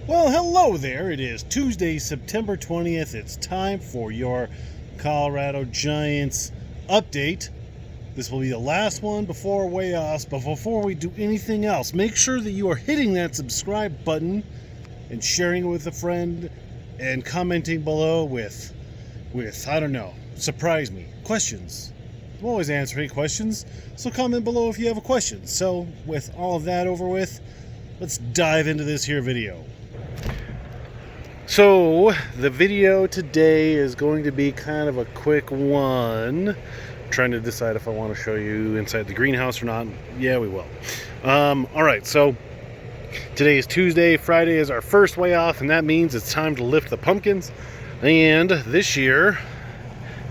Well, hello there. It is Tuesday, September 20th. It's time for your Colorado Giants update. This will be the last one before Weigh-Offs, but before we do anything else, make sure that you are hitting that subscribe button and sharing it with a friend and commenting below with I don't know, surprise me, questions. I'm always answering questions, so comment below if you have a question. So, with all of that over with, let's dive into this here video. So, the video today is going to be kind of a quick one. I'm trying to decide if I want to show you inside the greenhouse or not. Yeah, we will. Alright, so today is Tuesday. Friday is our first Weigh-Off, and that means it's time to lift the pumpkins. And this year,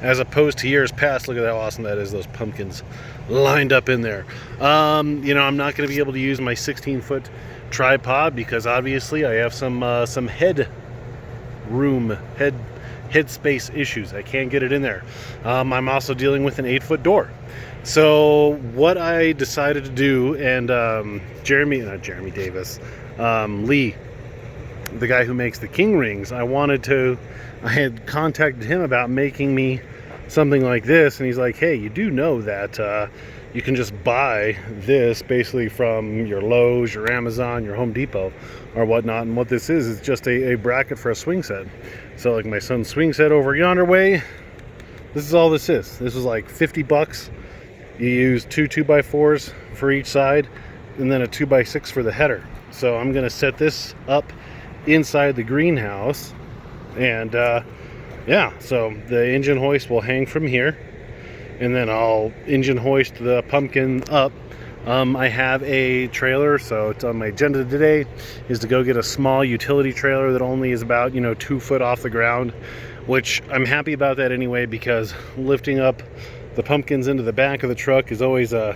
as opposed to years past, look at how awesome that is, those pumpkins lined up in there. I'm not going to be able to use my 16-foot tripod because obviously I have some head space issues. I can't get it in there. I'm also dealing with an 8-foot door. So what I decided to do, and Lee, the guy who makes the King rings, I had contacted him about making me something like this, and he's like, hey, you do know that you can just buy this basically from your Lowe's, your Amazon, your Home Depot or whatnot, and what this is just a bracket for a swing set. So like my son's swing set over yonder way, this is all this is. This was like 50 bucks. You use two 2x4s for each side and then a 2x6 for the header. So I'm gonna set this up inside the greenhouse, and so the engine hoist will hang from here, and then I'll engine hoist the pumpkin up. I have a trailer, so it's on my agenda today is to go get a small utility trailer that only is about 2 foot off the ground, which I'm happy about that anyway, because lifting up the pumpkins into the back of the truck is always I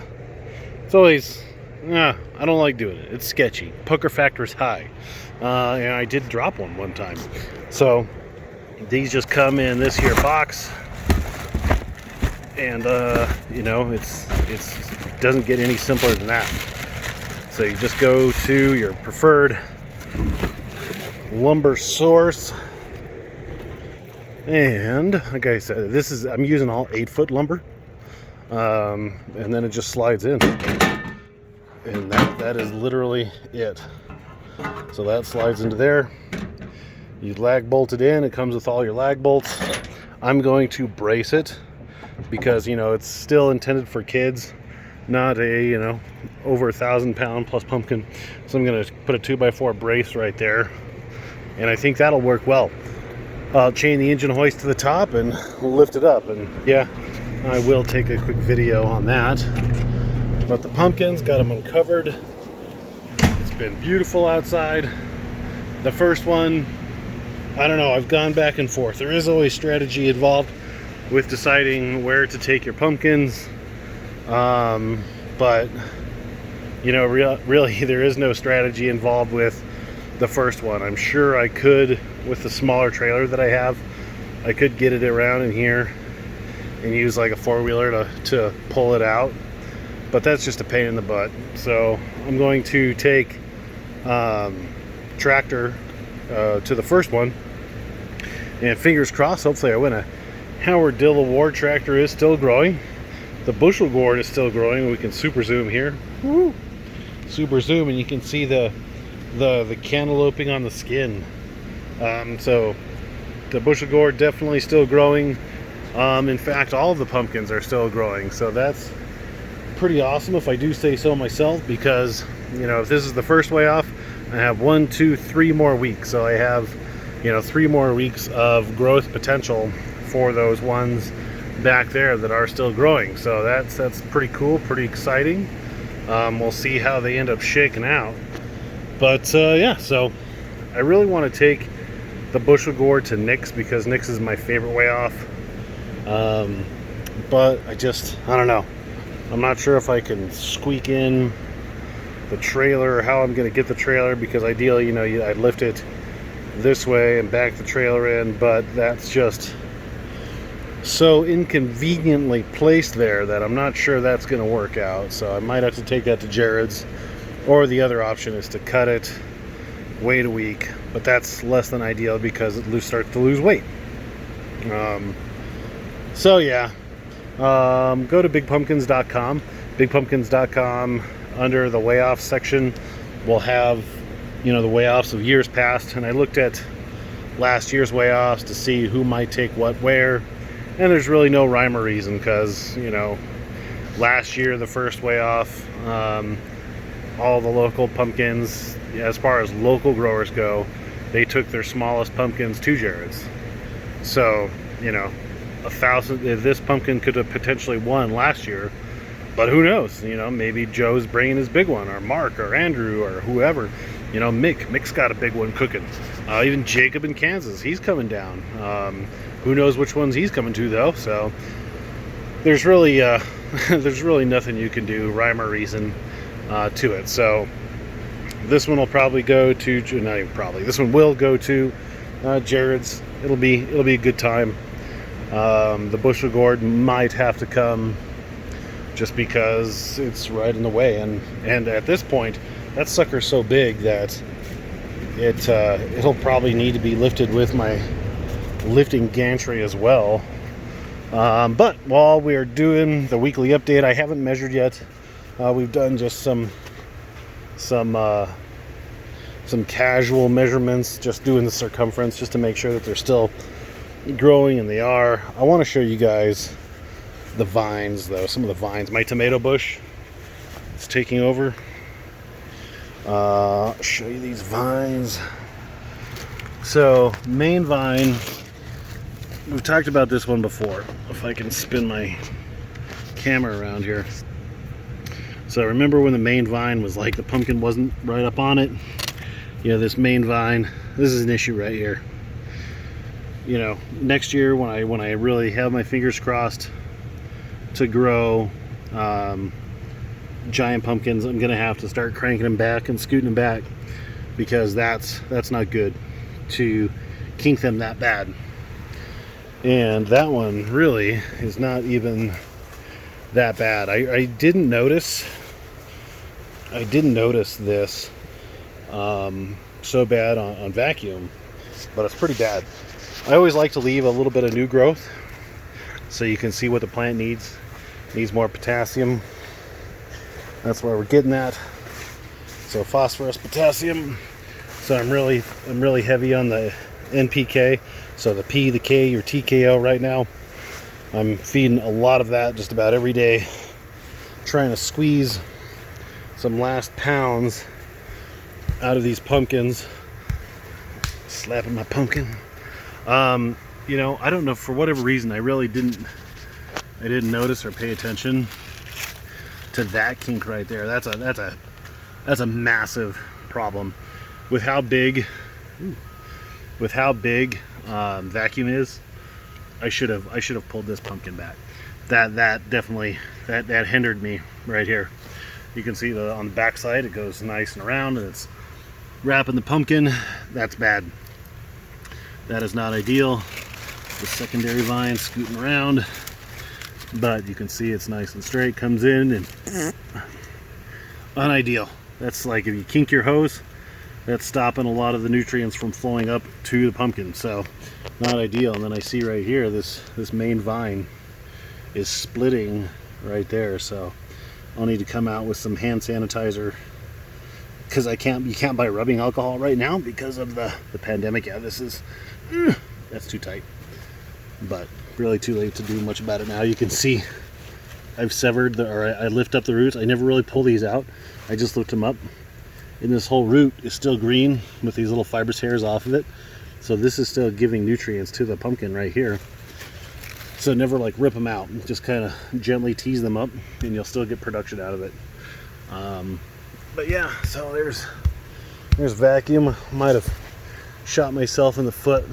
don't like doing it. It's sketchy. Pucker factor is high, and I did drop one time. So these just come in this here box, and it doesn't get any simpler than that. So you just go to your preferred lumber source, and like I said, I'm using all 8-foot lumber, and then it just slides in, and that is literally it. So that slides into there. You lag bolt it in. It comes with all your lag bolts. I'm going to brace it because it's still intended for kids, not a over 1,000-pound plus pumpkin. So I'm going to put a 2x4 brace right there, and I think that'll work well. I'll chain the engine hoist to the top and lift it up, and yeah, I will take a quick video on that. But the pumpkins, got them uncovered. It's been beautiful outside. The first one, I don't know, I've gone back and forth. There is always strategy involved with deciding where to take your pumpkins, but really there is no strategy involved with the first one. I'm sure I could, with the smaller trailer that I have, I could get it around in here and use like a 4-wheeler to pull it out, but that's just a pain in the butt. So I'm going to take tractor to the first one, and fingers crossed, hopefully I win. A Howard Dill Award tractor is still growing. The bushel gourd is still growing. We can super zoom here. Woo! Super zoom, and you can see the cantalouping on the skin. So the bushel gourd definitely still growing. In fact, all of the pumpkins are still growing. So that's pretty awesome, if I do say so myself, because if this is the first Weigh-Off, I have 1, 2, 3 more weeks. So I have 3 more weeks of growth potential for those ones back there that are still growing. So that's pretty cool, pretty exciting. We'll see how they end up shaking out. But so I really want to take the bushel gourd to Nick's because Nick's is my favorite Weigh-Off. But I don't know. I'm not sure if I can squeak in the trailer or how I'm going to get the trailer, because ideally, I'd lift it this way and back the trailer in, but that's just so inconveniently placed there that I'm not sure that's going to work out. So I might have to take that to Jared's, or the other option is to cut it wait a week, but that's less than ideal because it starts to lose weight. So yeah, go to bigpumpkins.com. Bigpumpkins.com, under the weigh off section, will have, you know, the weigh offs of years past, and I looked at last year's weigh offs to see who might take what where, and there's really no rhyme or reason, because, you know, last year, the first weigh off, all the local pumpkins, as far as local growers go, they took their smallest pumpkins to Jared's. So, you know, this pumpkin could have potentially won last year, but who knows? You know, maybe Joe's bringing his big one, or Mark, or Andrew, or whoever. You know, Mick's got a big one cooking. Even Jacob in Kansas, he's coming down. Who knows which ones he's coming to, though? So there's really there's really nothing you can do, rhyme or reason, to it. So this one will probably go to, not even probably, this one will go to Jared's. It'll be a good time. The bushel gourd might have to come, just because it's right in the way, and at this point, that sucker's so big that it'll probably need to be lifted with my lifting gantry as well. But while we are doing the weekly update, I haven't measured yet. We've done just some casual measurements, just doing the circumference, just to make sure that they're still growing, and they are. I want to show you guys the vines, though. Some of the vines. My tomato bush is taking over. I'll show you these vines. So, main vine, we've talked about this one before. If I can spin my camera around here. So remember when the main vine was like, the pumpkin wasn't right up on it? You know, this main vine, this is an issue right here. You know, next year when I really have my fingers crossed to grow giant pumpkins, I'm gonna have to start cranking them back and scooting them back, because that's not good to kink them that bad. And that one really is not even that bad. I didn't notice this so bad on vacuum, but it's pretty bad. I always like to leave a little bit of new growth so you can see what the plant needs. It needs more potassium. That's where we're getting that. So phosphorus, potassium. So I'm really heavy on the NPK. So the P, the K, your TKO right now. I'm feeding a lot of that just about every day, trying to squeeze some last pounds out of these pumpkins. Slapping my pumpkin. You know, I don't know, for whatever reason, I didn't notice or pay attention to that kink right there. That's a massive problem with how big vacuum is. I should have pulled this pumpkin back. That definitely hindered me right here. You can see on the back side it goes nice and around, and it's wrapping the pumpkin. That's bad. That is not ideal. The secondary vine scooting around, but you can see it's nice and straight, comes in, and unideal. That's like if you kink your hose, that's stopping a lot of the nutrients from flowing up to the pumpkin. So not ideal. And then I see right here this main vine is splitting right there, so I'll need to come out with some hand sanitizer, because you can't buy rubbing alcohol right now because of the pandemic. Yeah, that's too tight, but really too late to do much about it now. You can see I've severed I lift up the roots. I never really pull these out, I just lift them up, and this whole root is still green with these little fibrous hairs off of it. So this is still giving nutrients to the pumpkin right here. So never like rip them out, just kind of gently tease them up, and you'll still get production out of it. But yeah, so there's vacuum. Might have shot myself in the foot.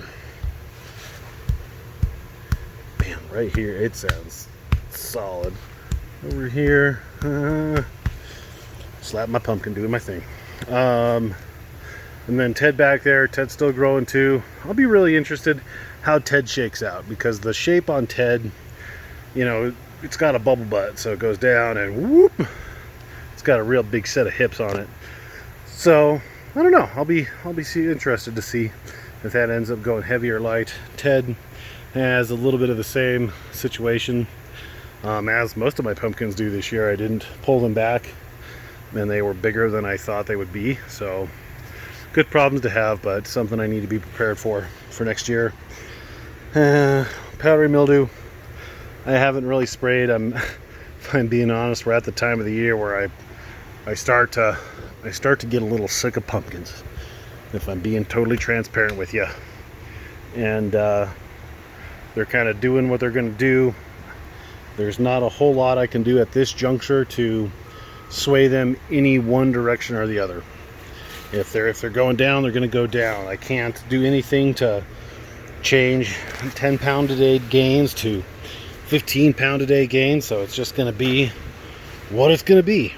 Man, right here it sounds solid. Over here, slap my pumpkin, doing my thing. And then Ted back there, Ted's still growing too. I'll be really interested how Ted shakes out, because the shape on Ted, you know, it's got a bubble butt, so it goes down and whoop, it's got a real big set of hips on it. So I don't know. I'll be interested to see if that ends up going heavy or light. Ted has a little bit of the same situation as most of my pumpkins do this year. I didn't pull them back, and they were bigger than I thought they would be. So good problems to have, but something I need to be prepared for next year. Powdery mildew, I haven't really sprayed. If I'm being honest, we're at the time of the year where I start to get a little sick of pumpkins, if I'm being totally transparent with you. And they're kind of doing what they're going to do. There's not a whole lot I can do at this juncture to sway them any one direction or the other. If they're going down, they're going to go down. I can't do anything to change 10-pound-a-day gains to 15-pound-a-day gains, so it's just going to be what it's going to be.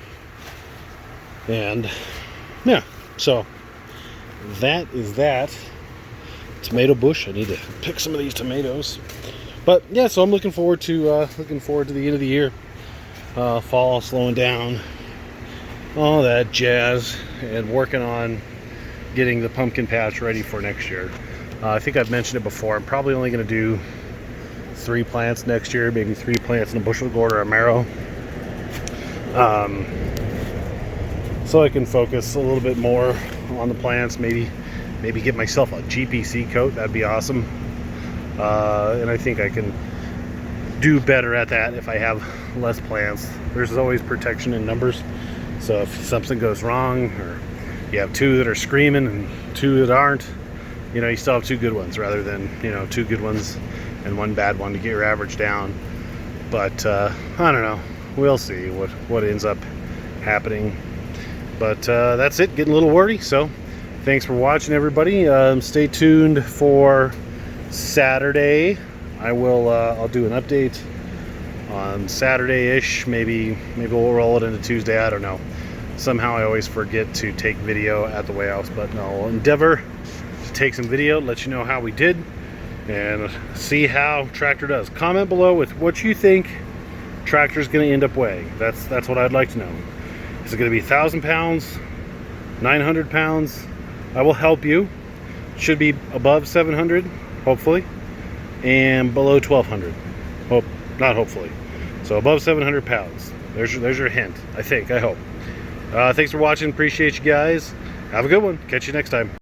And yeah, so that is that. Tomato bush. I need to pick some of these tomatoes. But yeah, so I'm looking forward to the end of the year. Fall slowing down, all that jazz, and working on getting the pumpkin patch ready for next year. I think I've mentioned it before. I'm probably only going to do 3 plants next year, maybe 3 plants in a bushel gourd or a marrow. So I can focus a little bit more on the plants. Maybe get myself a GPC coat. That'd be awesome. And I think I can do better at that if I have less plants. There's always protection in numbers. So if something goes wrong, or you have 2 that are screaming and 2 that aren't, you still have 2 good ones rather than 2 good ones and 1 bad one to get your average down. But I don't know. We'll see what ends up happening. But that's it. Getting a little wordy. So thanks for watching, everybody. Stay tuned for Saturday. I'll do an update on Saturday-ish. Maybe we'll roll it into Tuesday. I don't know. Somehow I always forget to take video at the weigh house, but I'll endeavor to take some video, let you know how we did, and see how tractor does. Comment below with what you think tractor's going to end up weighing. That's what I'd like to know. Is it going to be 1,000 pounds, 900 pounds? I will help you. Should be above 700, hopefully, and below 1,200. Not hopefully. So above 700 pounds. There's your hint. I hope. Thanks for watching. Appreciate you guys. Have a good one. Catch you next time.